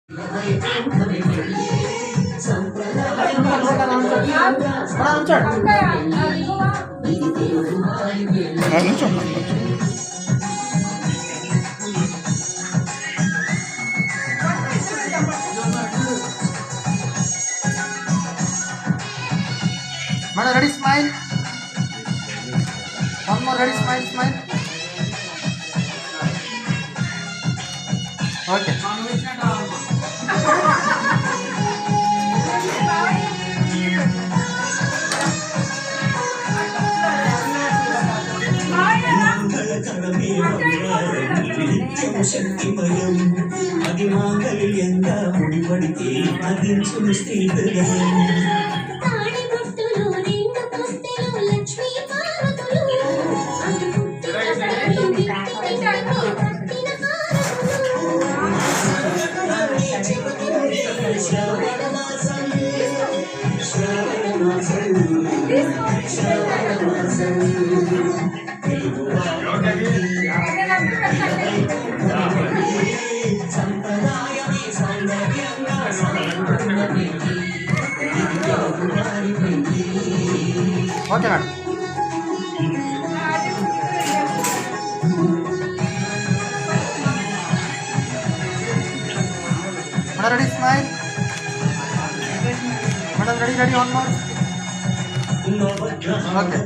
Mana ready smile. One more ready smile smile. Okay. Shaktimayam అది మాంగళ్యంగా ముడిపడితే అదించును స్థితిగయం Okay, madam. Madam, ready, smile. Madam, ready, one more. Okay.